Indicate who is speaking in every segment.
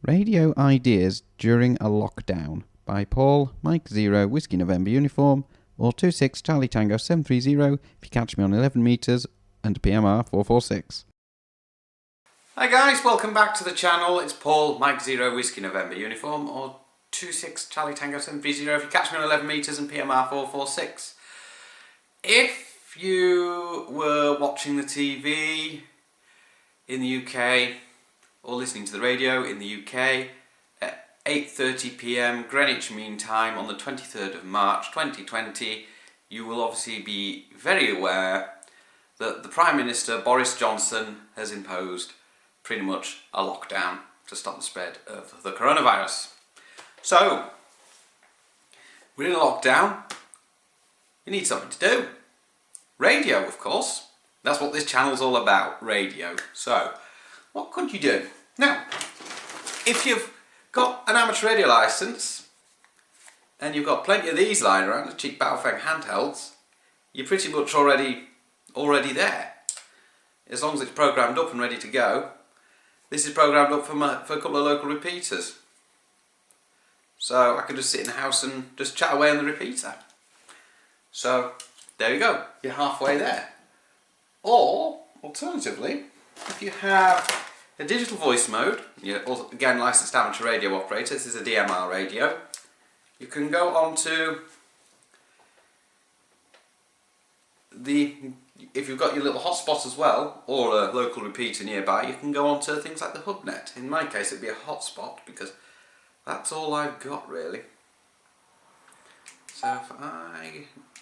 Speaker 1: Radio Ideas During a Lockdown by Paul, Mike 0, Whiskey November Uniform, or 26 Charlie Tango 730 if you catch me on 11 metres and PMR 446.
Speaker 2: Hi guys, welcome back to the channel. It's Paul, Mike 0, Whiskey November Uniform, or 26 Charlie Tango 730 if you catch me on 11 metres and PMR 446. If you were watching the TV in the UK, or listening to the radio in the UK at 8:30 PM Greenwich Mean Time on the 23rd of March 2020, you will obviously be very aware that the Prime Minister Boris Johnson has imposed pretty much a lockdown to stop the spread of the coronavirus. So, we're in a lockdown, you need something to do. Radio, of course. That's what this channel's all about, radio. So, what could you do? Now, if you've got an amateur radio licence and you've got plenty of these lying around, the cheap Baofeng handhelds, you're pretty much already there. As long as it's programmed up and ready to go. This is programmed up for a couple of local repeaters. So I can just sit in the house and just chat away on the repeater. So there you go, you're halfway there. Or, alternatively, if you have a digital voice mode, you're also, again, licensed amateur radio operator, this is a DMR radio, you can go on to if you've got your little hotspot as well, or a local repeater nearby, you can go on to things like the HubNet. In my case it'd be a hotspot, because that's all I've got really.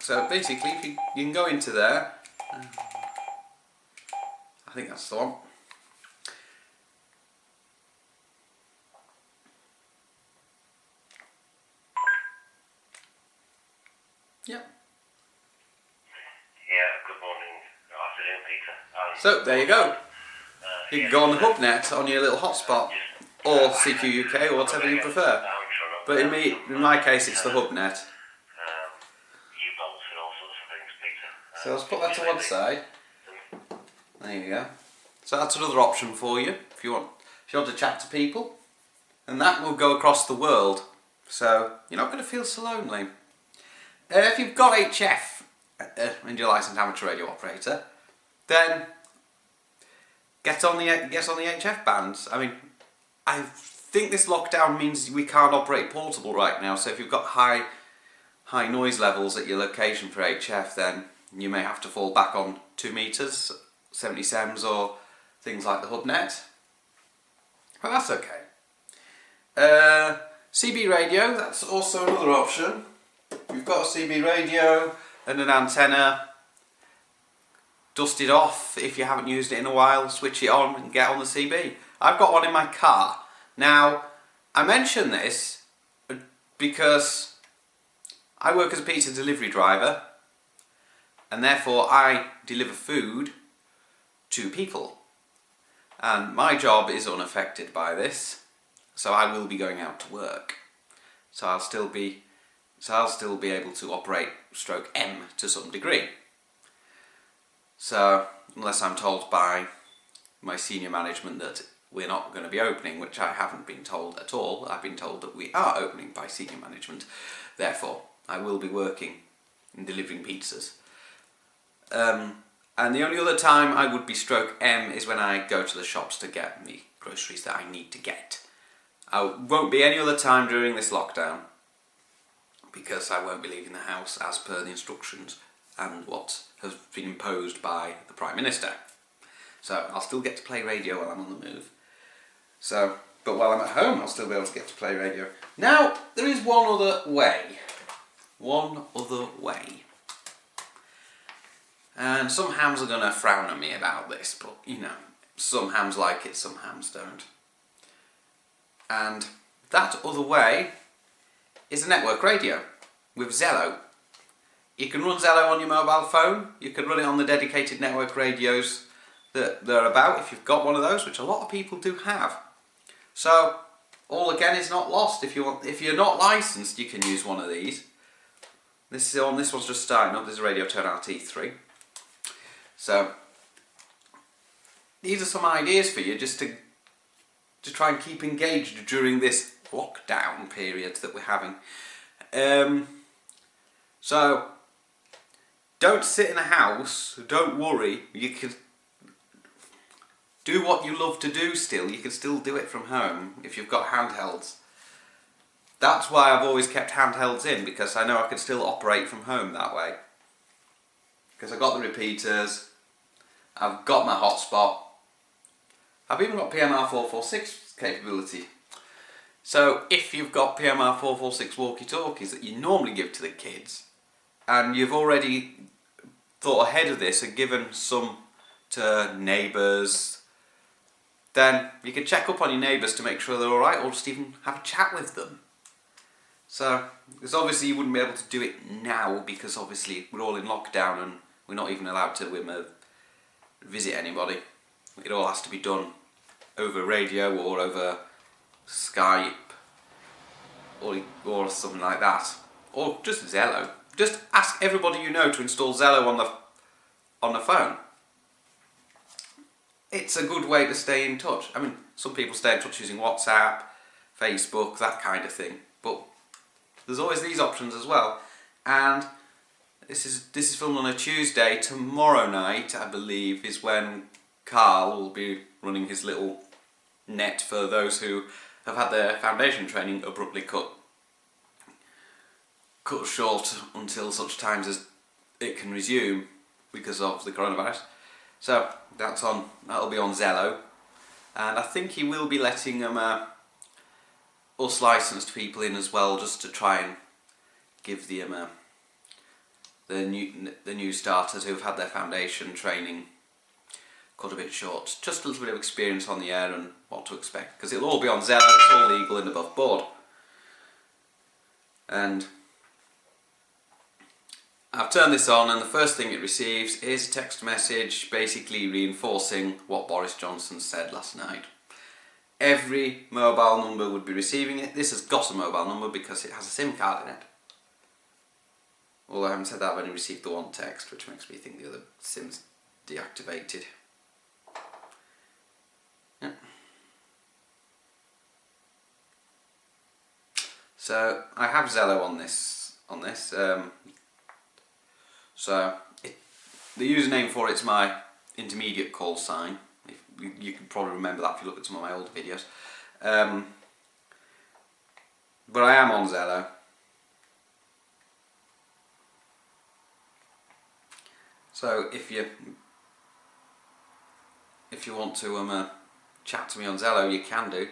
Speaker 2: So basically, if you can go into there, I think that's the one. Yep.
Speaker 3: Yeah, good morning, afternoon, Peter.
Speaker 2: So there you go. You can go on the HubNet on your little hotspot, or CQ UK, or whatever you prefer. But in my case, it's the HubNet.
Speaker 3: U-bolts and all sorts of things, Peter.
Speaker 2: So let's put that to one side. There you go. So that's another option for you if you want to chat to people, and that will go across the world. So you're not going to feel so lonely. If you've got HF and you're a licensed amateur radio operator, then get on the HF bands. I mean, I think this lockdown means we can't operate portable right now. So if you've got high noise levels at your location for HF, then you may have to fall back on 2 meters, 70 SEMS, or things like the HubNet. But that's okay. CB radio, that's also another option. You've got a CB radio and an antenna, dust it off if you haven't used it in a while, switch it on and get on the CB. I've got one in my car. Now, I mention this because I work as a pizza delivery driver, and therefore I deliver food to people. And my job is unaffected by this, so I will be going out to work. So I'll still be able to operate /M to some degree. So, unless I'm told by my senior management that we're not going to be opening, which I haven't been told at all. I've been told that we are opening by senior management. Therefore, I will be working and delivering pizzas. And the only other time I would be /M is when I go to the shops to get the groceries that I need to get. I won't be any other time during this lockdown, because I won't be leaving the house as per the instructions and what has been imposed by the Prime Minister. So I'll still get to play radio while I'm on the move. So, but while I'm at home, I'll still be able to get to play radio. Now, there is one other way. One other way. And some hams are going to frown at me about this, but you know, some hams like it, some hams don't. And that other way is a network radio with Zello. You can run Zello on your mobile phone, you can run it on the dedicated network radios that they're about if you've got one of those, which a lot of people do have. So, all again is not lost. If you're not licensed, you can use one of these. This one's just starting up. This is a Radiotone RT3. So, these are some ideas for you just to to try and keep engaged during this lockdown period that we're having. So don't sit in a house, don't worry, you can do what you love to do still. You can still do it from home if you've got handhelds. That's why I've always kept handhelds in, because I know I can still operate from home that way. Because I've got the repeaters, I've got my hotspot, I've even got PMR 446 capability. So if you've got PMR 446 walkie-talkies that you normally give to the kids, and you've already thought ahead of this and given some to neighbours, then you can check up on your neighbours to make sure they're alright, or just even have a chat with them. So, because obviously you wouldn't be able to do it now, because obviously we're all in lockdown and we're not even allowed to visit anybody. It all has to be done over radio or over Skype or something like that, or just Zello. Just ask everybody you know to install Zello on the phone. It's a good way to stay in touch. I mean, some people stay in touch using WhatsApp, Facebook, that kind of thing, but there's always these options as well. And this is filmed on a Tuesday. Tomorrow night, I believe, is when Carl will be running his little net for those who have had their foundation training abruptly cut short until such times as it can resume because of the coronavirus. So that'll be on Zello, and I think he will be letting us licensed people in as well, just to try and give the new starters who've had their foundation training cut a bit short, just a little bit of experience on the air and what to expect, because it'll all be on Zello. It's all legal and above board. And I've turned this on, and the first thing it receives is a text message basically reinforcing what Boris Johnson said last night. Every mobile number would be receiving it. This has got a mobile number because it has a SIM card in it. Although I haven't said that, I've only received the one text, which makes me think the other SIM's deactivated. Yeah. So I have Zello on this. The username for it's my intermediate call sign. You can probably remember that if you look at some of my old videos. But I am on Zello. So if you want to chat to me on Zello, you can do.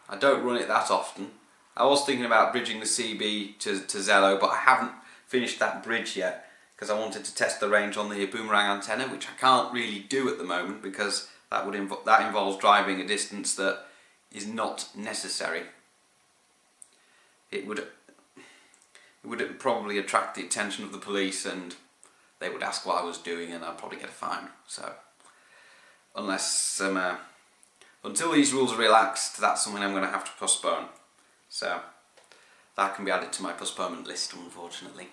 Speaker 2: I don't run it that often. I was thinking about bridging the CB to Zello, but I haven't finished that bridge yet because I wanted to test the range on the boomerang antenna, which I can't really do at the moment because that involves driving a distance that is not necessary. It would probably attract the attention of the police, and they would ask what I was doing, and I'd probably get a fine. So unless until these rules are relaxed, that's something I'm going to have to postpone. So that can be added to my postponement list, unfortunately.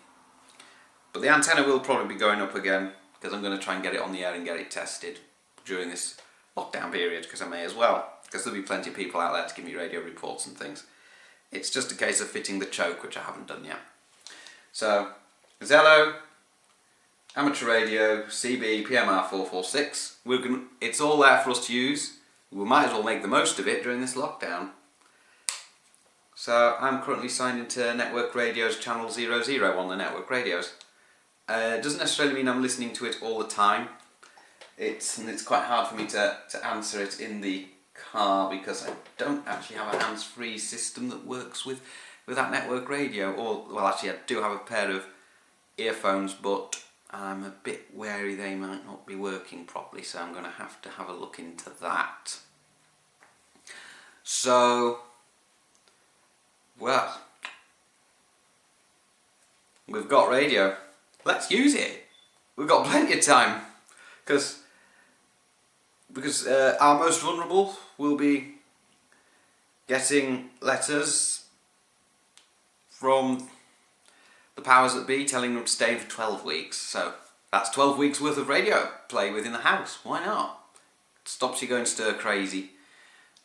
Speaker 2: But the antenna will probably be going up again because I'm going to try and get it on the air and get it tested during this lockdown period, because I may as well, because there'll be plenty of people out there to give me radio reports and things. It's just a case of fitting the choke, which I haven't done yet. So Zello, amateur radio, CB, PMR 446. It's all there for us to use. We might as well make the most of it during this lockdown. So I'm currently signed into Network Radio's channel 00 on the Network Radios. It doesn't necessarily mean I'm listening to it all the time. It's quite hard for me to answer it in the car because I don't actually have a hands-free system that works with that Network Radio. Well, actually I do have a pair of earphones, but I'm a bit wary they might not be working properly, so I'm going to have a look into that. So, well, we've got radio. Let's use it. We've got plenty of time because our most vulnerable will be getting letters from the powers that be telling them to stay for 12 weeks. So that's 12 weeks worth of radio play within the house. Why not? It stops you going stir crazy.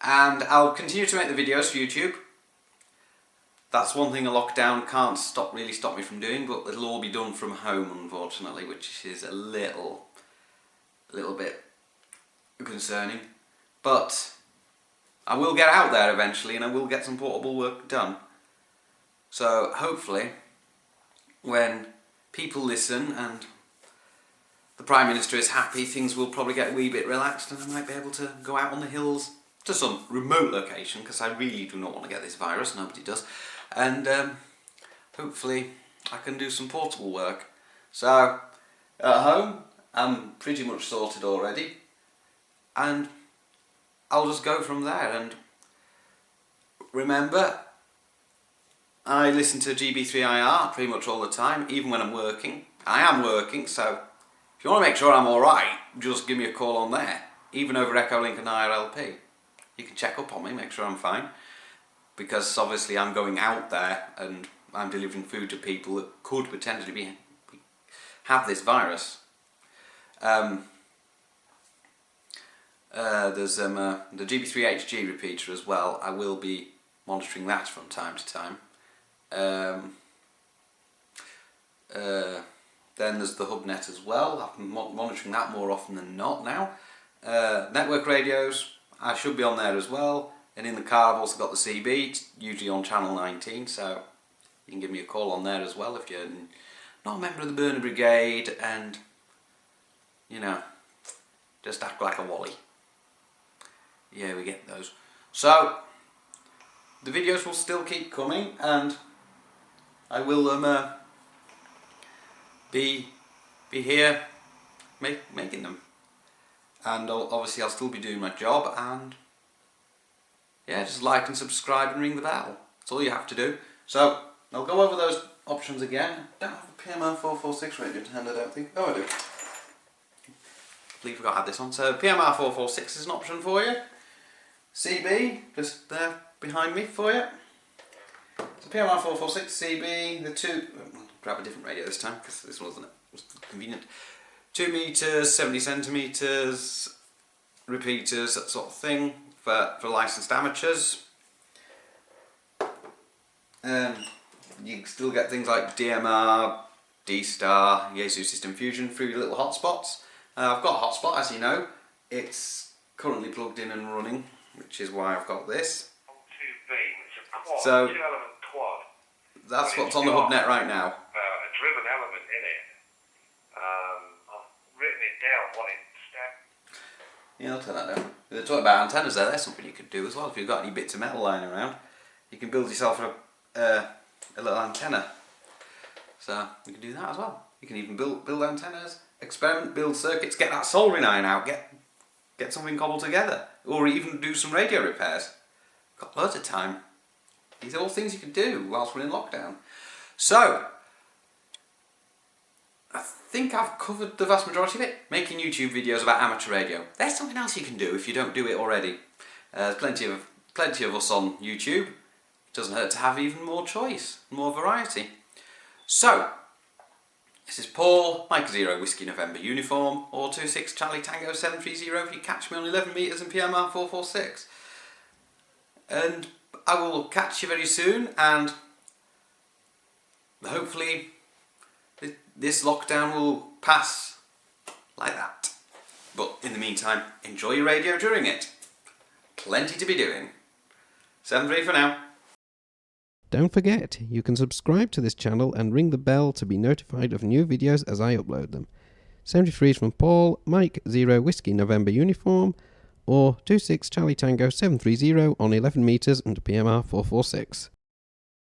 Speaker 2: And I'll continue to make the videos for YouTube. That's one thing a lockdown can't really stop me from doing, but it'll all be done from home, unfortunately, which is a little bit concerning. But I will get out there eventually, and I will get some portable work done. So hopefully, when people listen and the Prime Minister is happy, things will probably get a wee bit relaxed, and I might be able to go out on the hills to some remote location, because I really do not want to get this virus, nobody does. And hopefully I can do some portable work. So at home I'm pretty much sorted already, and I'll just go from there. And remember, I listen to GB3IR pretty much all the time, even when I'm working. I am working, so if you want to make sure I'm alright, just give me a call on there, even over Echolink and IRLP. You can check up on me, make sure I'm fine, because obviously I'm going out there and I'm delivering food to people that could potentially have this virus. There's the GB3HG repeater as well. I will be monitoring that from time to time. Then there's the HubNet as well. I'm monitoring that more often than not now. Network radios, I should be on there as well. And in the car I've also got the CB, it's usually on channel 19, so you can give me a call on there as well if you're not a member of the Burner Brigade and, you know, just act like a wally. Yeah, we get those. So, the videos will still keep coming, and I will be here making them. And obviously I'll still be doing my job, and yeah, just like and subscribe and ring the bell. That's all you have to do. So, I'll go over those options again. I don't have a PMR 446 radio to hand, I don't think. Oh, I do. I believe I forgot to add this on. So, PMR 446 is an option for you. CB, just there behind me for you. So, PMR 446, CB, the two... I'll grab a different radio this time, because this was convenient. 2 meters, 70 centimeters, repeaters, that sort of thing, for licensed amateurs. You can still get things like DMR, D-Star, Yaesu System Fusion through your little hotspots. I've got a hotspot, as you know. It's currently plugged in and running, which is why I've got this.
Speaker 3: It's a quad,
Speaker 2: So,
Speaker 3: 2-element quad.
Speaker 2: That's what's on the HubNet right now.
Speaker 3: A driven element in it. I've written it down, what it stands.
Speaker 2: Yeah, I'll turn that down. They're talking about antennas there. That's something you could do as well. If you've got any bits of metal lying around, you can build yourself a little antenna. So you can do that as well. You can even build antennas, experiment, build circuits, get that soldering iron out, get something cobbled together, or even do some radio repairs. Got loads of time. These are all things you can do whilst we're in lockdown. So, I think I've covered the vast majority of it. Making YouTube videos about amateur radio. There's something else you can do if you don't do it already. There's plenty of us on YouTube. It doesn't hurt to have even more choice, more variety. So, this is Paul, Mike 0 Whiskey November uniform, or 26 Charlie Tango 730 if you catch me on 11 metres and PMR 446. And I will catch you very soon, and hopefully this lockdown will pass like that. But in the meantime, enjoy your radio during it. Plenty to be doing. 7-3 for now.
Speaker 1: Don't forget, you can subscribe to this channel and ring the bell to be notified of new videos as I upload them. 73 is from Paul, Mike 0 Whiskey November uniform, or 26 Charlie Tango 730 on 11 metres and PMR 446.